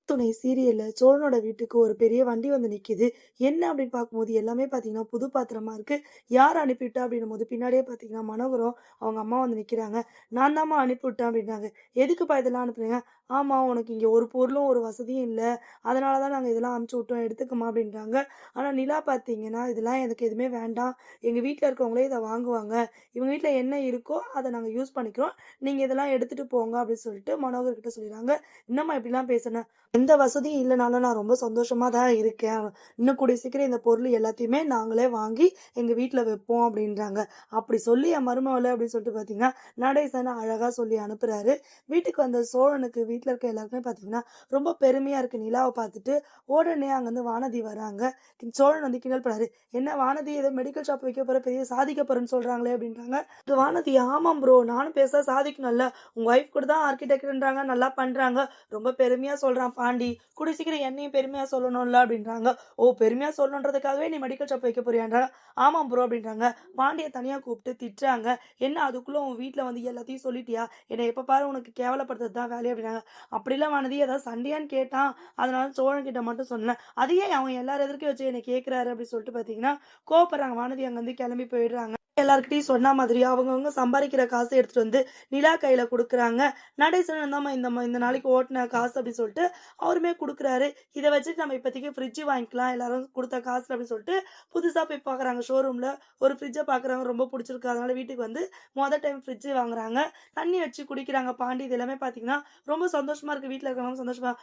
துணை சீரியல்ல சோழனோட வீட்டுக்கு ஒரு பெரிய வண்டி வந்து நிக்குது. என்ன அப்படின்னு பார்க்கும்போது எல்லாமே பார்த்தீங்கன்னா, புது பாத்திரமா இருக்கு. யார் அனுப்பிவிட்டா அப்படின்னும்போது பின்னாடியே பார்த்தீங்கன்னா, மனோகரம் அவங்க அம்மா வந்து நிக்கிறாங்க. நான் தாம்மா அனுப்பிவிட்டேன் அப்படின்றாங்க. எதுக்குப்பா இதெல்லாம் அனுப்புறீங்க? ஆமா உனக்கு இங்க ஒரு பொருளும் ஒரு வசதியும் இல்ல. அதனால தான் நாங்க இதெல்லாம் அனுப்பிச்சு விட்டோம். எடுத்துக்கம்மா அப்படின்றாங்க. ஆனா நிலா பார்த்தீங்கன்னா, இதெல்லாம் எனக்கு எதுவுமே வேண்டாம். எங்க வீட்ல இருக்கவங்களே இத வாங்குவாங்க. இவங்க வீட்ல என்ன இருக்கோ அத நாங்க யூஸ் பண்ணிக்கிறோம். நீங்க இதெல்லாம் எடுத்துட்டு போங்க அப்படின்னு சொல்லிட்டு மனோகர் கிட்ட சொல்லிடுறாங்க. என்னம்மா இப்படிலாம் பேசுன? எந்த வசதியும் இல்லனாலும் நான் ரொம்ப சந்தோஷமா தான் இருக்கேன். இன்னும் கூடிய சீக்கிரம் இந்த பொருள் எல்லாத்தையுமே நாங்களே வாங்கி எங்க வீட்ல வைப்போம் அப்படின்றாங்க. அப்படி சொல்லி என் மருமகள அப்படின்னு சொல்லிட்டு பார்த்தீங்கன்னா, நடேசன் அழகா சொல்லி அனுப்புறாரு. வீட்டுக்கு வந்த சோழனுக்கு வீட்ல இருக்க எல்லாருக்குமே பார்த்தீங்கன்னா, ரொம்ப பெருமையா இருக்கு நிலாவ பார்த்துட்டு. உடனே அங்கருந்து வானதி வராங்க. சோழன் வந்து கிண்டல் பண்ணாரு. "என்ன வானதி ஏதோ மெடிக்கல் ஷாப் வைக்க போற, பெரிய சாதிக்க போறேன்னு சொல்றாங்களே" அப்படின்றாங்க. வானதி "ஆமாம் ப்ரோ. நானும் பெருசா சாதிக்கணும்ல. உங்க ஒய்ஃப் கூட தான் ஆர்க்கிடெக்ட்ன்றாங்க. நல்லா பண்றாங்க. ரொம்ப பெருமையா சொல்றான் பாண்டி. கூடிய சீக்கிரம் என்னையும் பெருமையா சொல்லணும்ல அப்படின்றாங்க. ஓ! பெருமையா சொல்லணுன்றதுக்காகவே நீ மெடிக்கல் ஷாப் வைக்க போறியான்றாங்க. ஆமாம் ப்ரோ அப்படின்றாங்க. பாண்டிய தனியா கூப்பிட்டு திட்டுறாங்க. என்ன அதுக்குள்ள உன் வீட்ல வந்து எல்லாத்தையும் சொல்லிட்டியா? என்னை எப்ப பாரு உனக்கு கேவலப்படுத்துறது தான் வேலையா அப்படின்னாங்க. அப்படிலாம் வானதி ஏதாவது சண்டையான்னு கேட்டான். அதனால சோழன் கிட்ட மட்டும் சொன்னேன். அதையே அவன் எல்லாரும் எதிர்க்க வச்சு என்னை கேட்கிறாரு அப்படின்னு சொல்லிட்டு பார்த்தீங்கன்னா, கோவப்படுறாங்க. வானதி அங்கருந்து கிளம்பி போயிடுறாங்க. எல்லார்கிட்டயும் சொன்ன மாதிரி அவங்கவங்க சம்பாதிக்கிற காசு எடுத்துட்டு வந்து நிலா கையில குடுக்குறாங்க. நடேசன் இந்தாம்மா இந்த நாளைக்கு ஓட்டுன காசு அப்படின்னு சொல்லிட்டு அவருமே குடுக்குறாரு. இத வச்சுட்டு நம்ம இப்போதைக்கு ஃப்ரிட்ஜ் வாங்கிக்கலாம். எல்லாரும் குடுத்த காசுல அப்படின்னு சொல்லிட்டு புதுசா போய் பார்க்குறாங்க ஷோரூம்ல. ஒரு ஃப்ரிட்ஜ பார்க்குறாங்க. ரொம்ப புடிச்சிருக்கு. அதனால வீட்டுக்கு வந்து டைம் ஃப்ரிட்ஜ் வாங்குறாங்க. தண்ணி வச்சு குடிக்கிறாங்க. பாண்டி இது எல்லாமே பார்த்தீங்கன்னா, ரொம்ப சந்தோஷமா இருக்கு. வீட்ல இருக்கிறவங்க சந்தோஷமா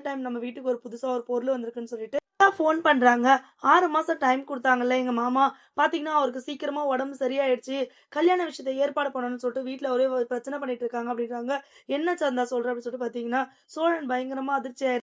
டைம் நம்ம வீட்டுக்கு ஒரு புதுசா ஒரு பொருள் வந்திருக்குன்னு சொல்லிட்டு ஃபோன் பண்றாங்க. 6 மாசம் டைம் குடுத்தாங்கல்ல எங்க மாமா. பார்த்தீங்கன்னா, அவருக்கு சீக்கிரமா உடம்பு சரியாயிடுச்சு. கல்யாண விஷயத்த ஏற்பாடு பண்ணணும்னு சொல்லிட்டு வீட்ல ஒரே ஒரு பிரச்சனை பண்ணிட்டு இருக்காங்க அப்படின்றாங்க. என்ன சந்தா சொல்ற அப்படின்னு சொல்லிட்டு பார்த்தீங்கன்னா, சோழன் பயங்கரமா அதிர்ச்சி